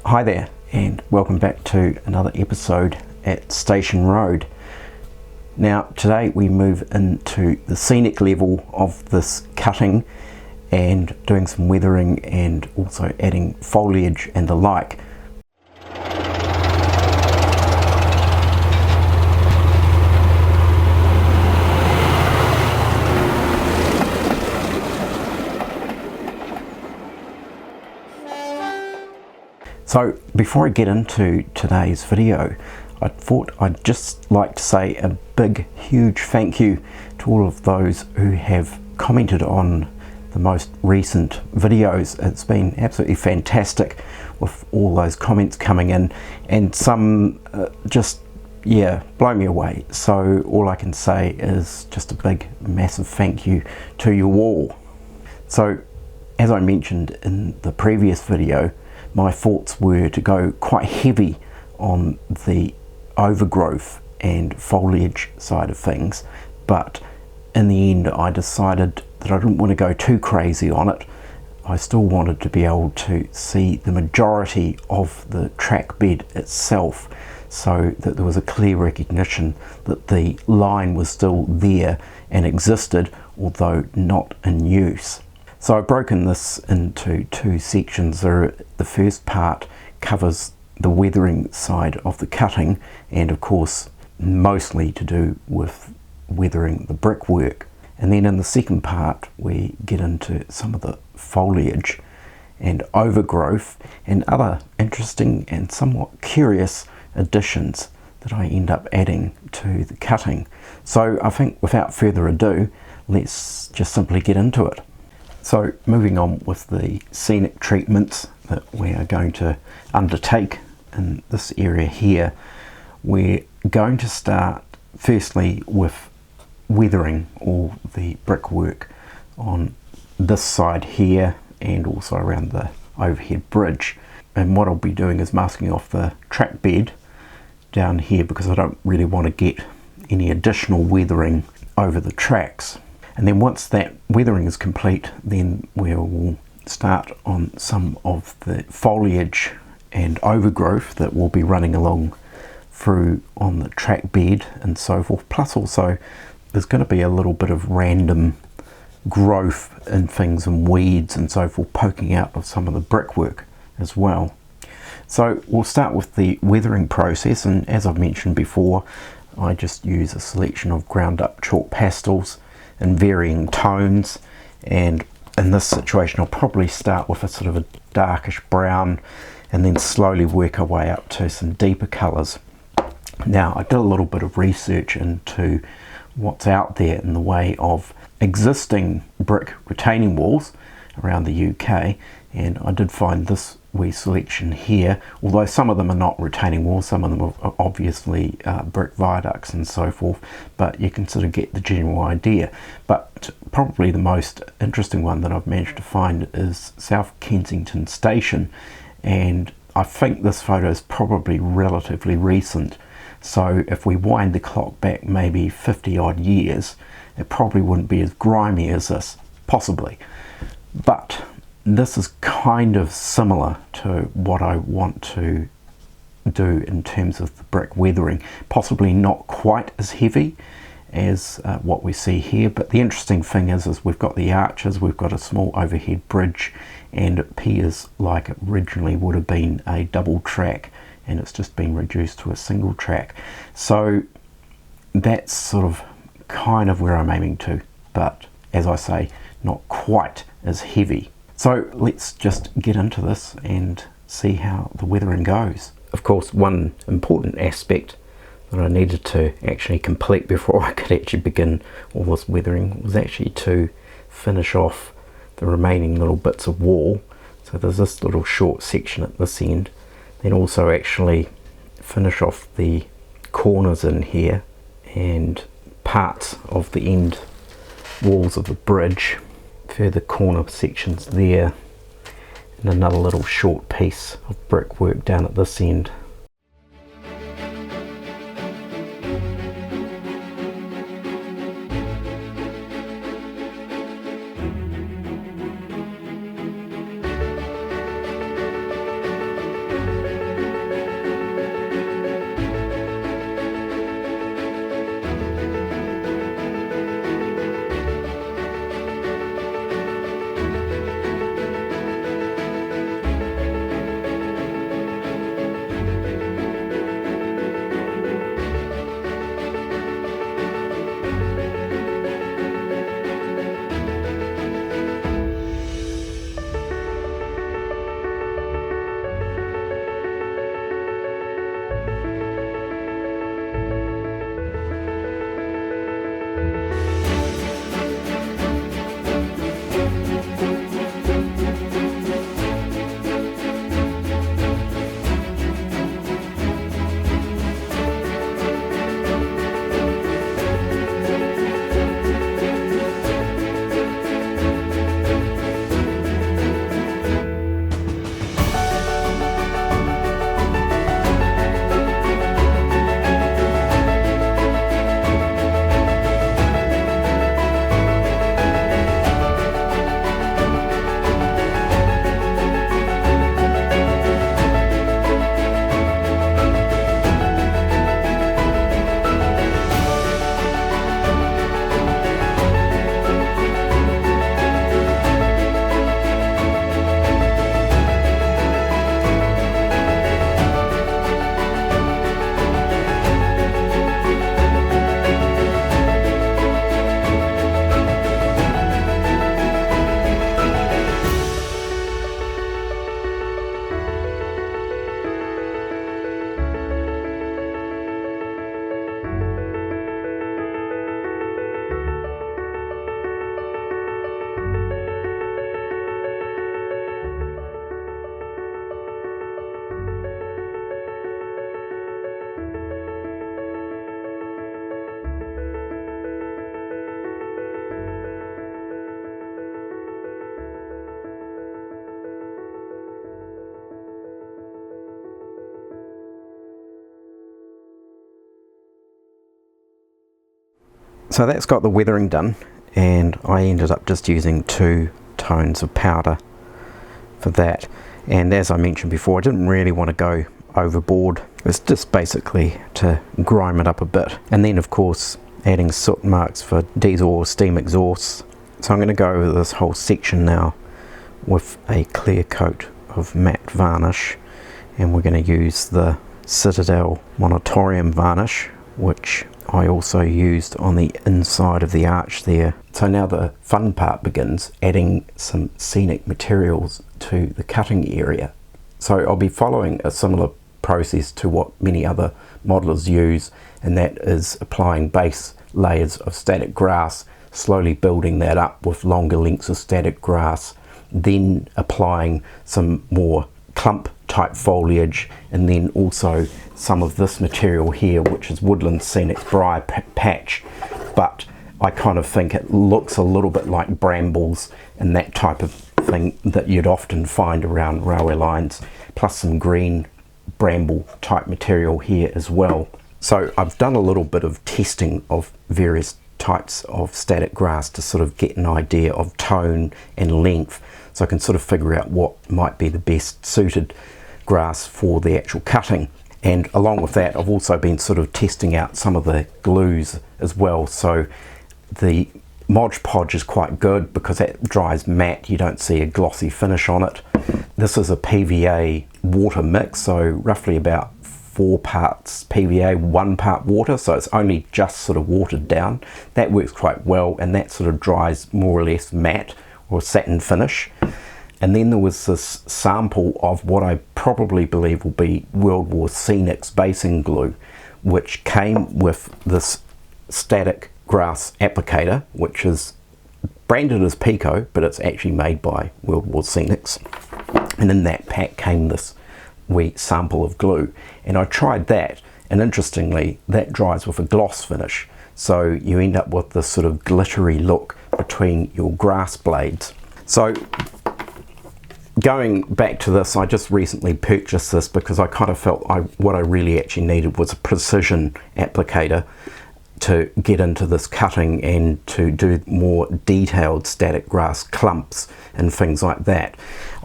Hi there, and welcome back to another episode at Station Road. Now today we move into the scenic level of this cutting and doing some weathering and also adding foliage and the like. So before I get into today's video, I thought I'd just like to say a big, huge thank you to all of those who have commented on the most recent videos. It's been absolutely fantastic with all those comments coming in, and some blow me away. So all I can say is just a big, massive thank you to you all. So as I mentioned in the previous video, my thoughts were to go quite heavy on the overgrowth and foliage side of things, but in the end I decided that I didn't want to go too crazy on it. I still wanted to be able to see the majority of the track bed itself, so that there was a clear recognition that the line was still there and existed, although not in use. So I've broken this into two sections. The first part covers the weathering side of the cutting, and of course mostly to do with weathering the brickwork. And then in the second part we get into some of the foliage and overgrowth and other interesting and somewhat curious additions that I end up adding to the cutting. So I think without further ado, let's just simply get into it. So moving on with the scenic treatments that we are going to undertake in this area here, we're going to start firstly with weathering all the brickwork on this side here and also around the overhead bridge. And what I'll be doing is masking off the track bed down here, because I don't really want to get any additional weathering over the tracks. And then once that weathering is complete, then we will start on some of the foliage and overgrowth that will be running along through on the track bed and so forth. Plus also there's going to be a little bit of random growth and things and weeds and so forth poking out of some of the brickwork as well. So we'll start with the weathering process, and as I've mentioned before, I just use a selection of ground up chalk pastels in varying tones, and in this situation I'll probably start with a sort of a darkish brown and then slowly work our way up to some deeper colours. Now I did a little bit of research into what's out there in the way of existing brick retaining walls around the UK, and I did find this wee selection here, although some of them are not retaining walls, some of them are obviously brick viaducts and so forth, but you can sort of get the general idea. But probably the most interesting one that I've managed to find is South Kensington Station, and I think this photo is probably relatively recent, so if we wind the clock back maybe 50 odd years, it probably wouldn't be as grimy as this, possibly. But this is kind of similar to what I want to do in terms of the brick weathering, possibly not quite as heavy as what we see here, but the interesting thing is we've got the arches, we've got a small overhead bridge, and it appears like it originally would have been a double track and it's just been reduced to a single track. So that's sort of kind of where I'm aiming to, but as I say, not quite as heavy. So let's just get into this and see how the weathering goes. Of course, one important aspect that I needed to actually complete before I could actually begin all this weathering was actually to finish off the remaining little bits of wall. So there's this little short section at this end, then also actually finish off the corners in here and parts of the end walls of the bridge, further corner sections there, and another little short piece of brickwork down at this end. So that's got the weathering done, and I ended up just using 2 tones of powder for that. And as I mentioned before, I didn't really want to go overboard. It's just basically to grime it up a bit. And then of course adding soot marks for diesel or steam exhausts. So I'm going to go over this whole section now with a clear coat of matte varnish, and we're going to use the Citadel Monotorium varnish, which I also used on the inside of the arch there. So now the fun part begins, adding some scenic materials to the cutting area. So I'll be following a similar process to what many other modelers use, and that is applying base layers of static grass, slowly building that up with longer lengths of static grass, then applying some more clump type foliage, and then also some of this material here, which is Woodland Scenic Briar Patch, but I kind of think it looks a little bit like brambles and that type of thing that you'd often find around railway lines, plus some green bramble type material here as well. So I've done a little bit of testing of various types of static grass to sort of get an idea of tone and length, so I can sort of figure out what might be the best suited grass for the actual cutting. And along with that, I've also been sort of testing out some of the glues as well. So the Mod Podge is quite good because that dries matte, you don't see a glossy finish on it. This is a PVA water mix, so roughly about 4 parts PVA, 1 part water, so it's only just sort of watered down. That works quite well, and that sort of dries more or less matte or satin finish. And then there was this sample of what I probably believe will be World War Scenics basing glue, which came with this static grass applicator, which is branded as Pico, but it's actually made by World War Scenics. And in that pack came this wee sample of glue, and I tried that, and interestingly that dries with a gloss finish, so you end up with this sort of glittery look between your grass blades. So going back to this, I just recently purchased this because I kind of felt what I really actually needed was a precision applicator to get into this cutting and to do more detailed static grass clumps and things like that.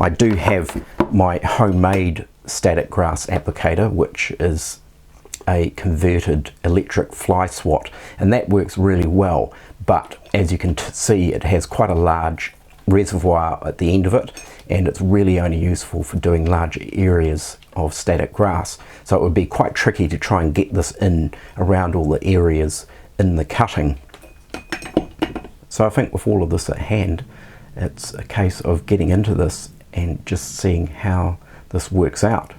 I do have my homemade static grass applicator, which is a converted electric fly swat, and that works really well, but as you can see, it has quite a large reservoir at the end of it, and it's really only useful for doing large areas of static grass, so it would be quite tricky to try and get this in around all the areas in the cutting. So I think with all of this at hand, it's a case of getting into this and just seeing how this works out.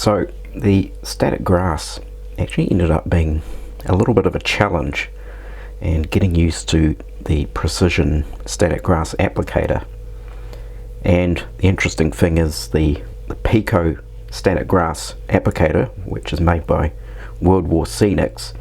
So the static grass actually ended up being a little bit of a challenge, and getting used to the precision static grass applicator. And the interesting thing is the Pico static grass applicator, which is made by World War Scenics,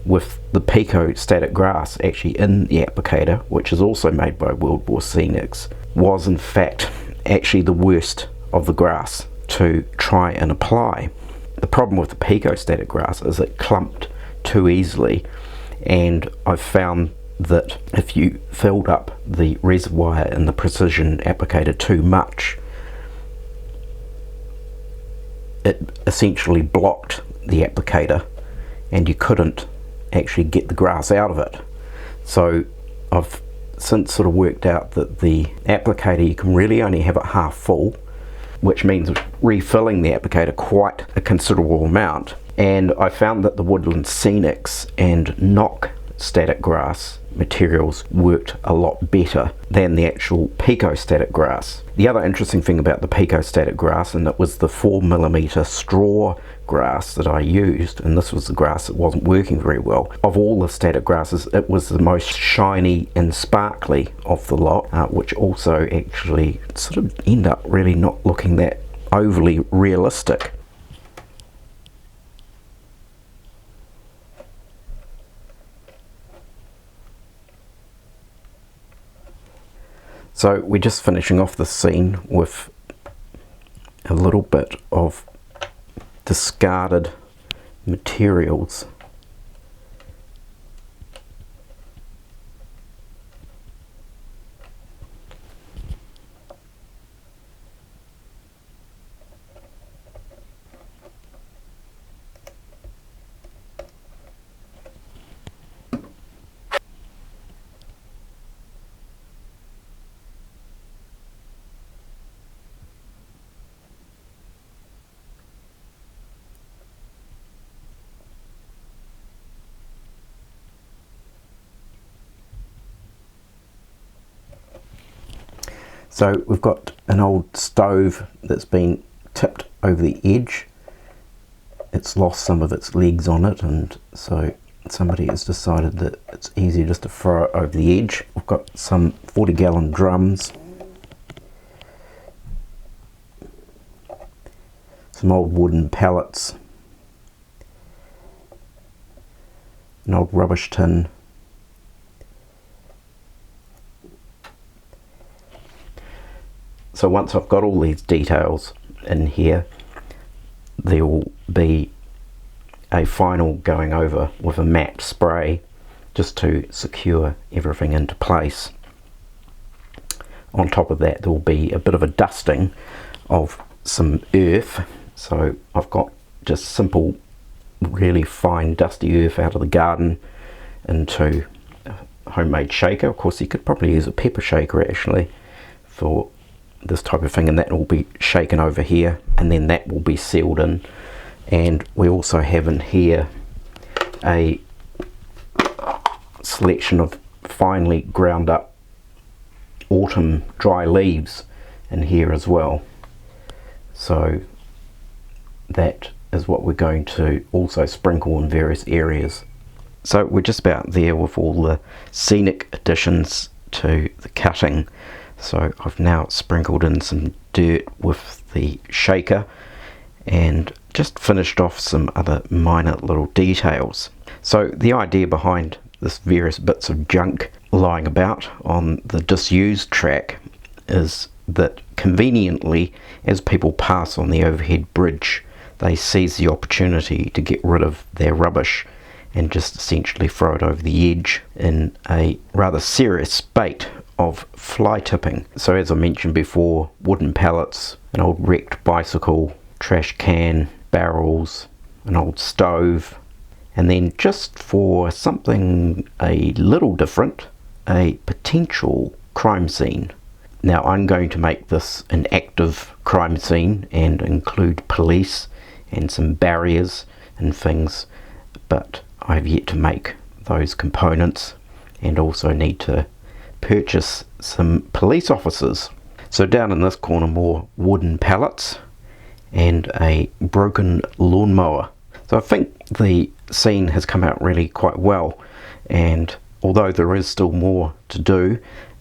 with the Pico static grass actually in the applicator, which is also made by World War Scenics, was in fact actually the worst of the grass to try and apply. The problem with the Pico static grass is it clumped too easily, and I've found that if you filled up the reservoir in the precision applicator too much, it essentially blocked the applicator and you couldn't actually get the grass out of it. So I've since sort of worked out that the applicator, you can really only have it half full, which means refilling the applicator quite a considerable amount. And I found that the Woodland Scenics and Knock static grass materials worked a lot better than the actual Pico static grass. The other interesting thing about the Pico static grass, and it was the 4mm straw grass that I used, and this was the grass that wasn't working very well. Of all the static grasses, it was the most shiny and sparkly of the lot, which also actually sort of end up really not looking that overly realistic. So we're just finishing off the scene with a little bit of discarded materials. So we've got an old stove that's been tipped over the edge. It's lost some of its legs on it, and so somebody has decided that it's easier just to throw it over the edge. We've got some 40-gallon drums, some old wooden pallets, an old rubbish tin, so once I've got all these details in here, there will be a final going over with a matte spray just to secure everything into place. On top of that, there will be a bit of a dusting of some earth. So I've got just simple, really fine dusty earth out of the garden into a homemade shaker. Of course, you could probably use a pepper shaker actually for this type of thing, and that will be shaken over here, and then that will be sealed in. And we also have in here a selection of finely ground up autumn dry leaves in here as well. So that is what we're going to also sprinkle in various areas. So we're just about there with all the scenic additions to the cutting. So I've now sprinkled in some dirt with the shaker and just finished off some other minor little details. So the idea behind this various bits of junk lying about on the disused track is that conveniently, as people pass on the overhead bridge, they seize the opportunity to get rid of their rubbish and just essentially throw it over the edge in a rather serious spate of fly tipping. So as I mentioned before, wooden pallets, an old wrecked bicycle, trash can, barrels, an old stove, and then just for something a little different, a potential crime scene. Now I'm going to make this an active crime scene and include police and some barriers and things, but I've yet to make those components and also need to purchase some police officers. So down in this corner, more wooden pallets, and a broken lawnmower. So I think the scene has come out really quite well, and although there is still more to do,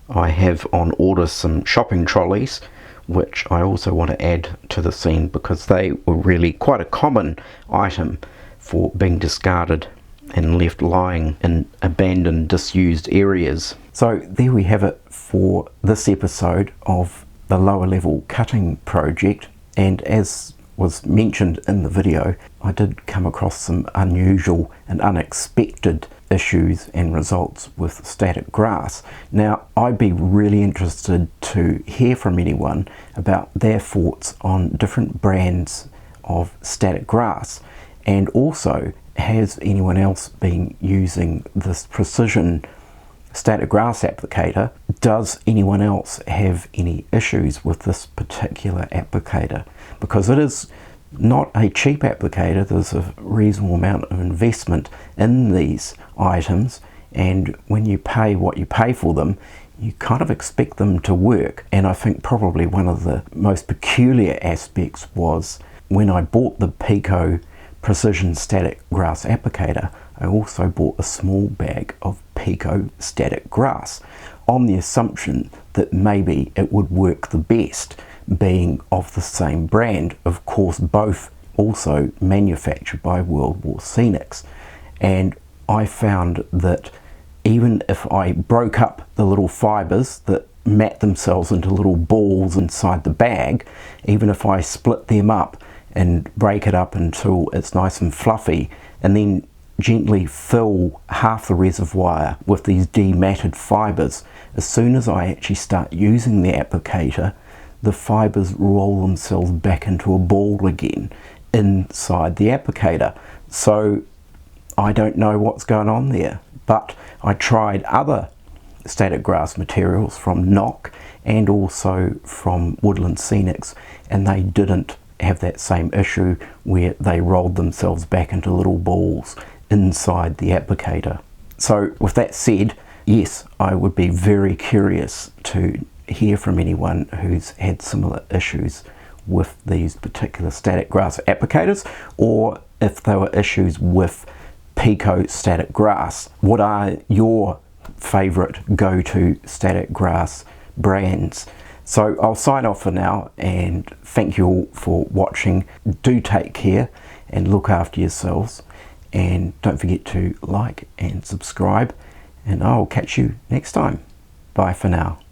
I have on order some shopping trolleys, which I also want to add to the scene because they were really quite a common item for being discarded and left lying in abandoned, disused areas. So there we have it for this episode of the lower level cutting project, and as was mentioned in the video, I did come across some unusual and unexpected issues and results with static grass. Now, I'd be really interested to hear from anyone about their thoughts on different brands of static grass, and also, has anyone else been using this precision static grass applicator? Does anyone else have any issues with this particular applicator? Because it is not a cheap applicator. There's a reasonable amount of investment in these items, and when you pay what you pay for them, you kind of expect them to work. And I think probably one of the most peculiar aspects was when I bought the Pico precision static grass applicator, I also bought a small bag of Pico static grass on the assumption that maybe it would work the best, being of the same brand. Of course, both also manufactured by World War Scenics. And I found that even if I broke up the little fibers that mat themselves into little balls inside the bag, even if I split them up and break it up until it's nice and fluffy, and then gently fill half the reservoir with these dematted fibers, as soon as I actually start using the applicator, the fibers roll themselves back into a ball again inside the applicator. So I don't know what's going on there, but I tried other static grass materials from Knock and also from Woodland Scenics, and they didn't have that same issue where they rolled themselves back into little balls inside the applicator. So with that said, yes, I would be very curious to hear from anyone who's had similar issues with these particular static grass applicators, or if there were issues with Pico static grass. What are your favorite go-to static grass brands? So I'll sign off for now, and thank you all for watching. Do take care and look after yourselves, and don't forget to like and subscribe, and I'll catch you next time. Bye for now.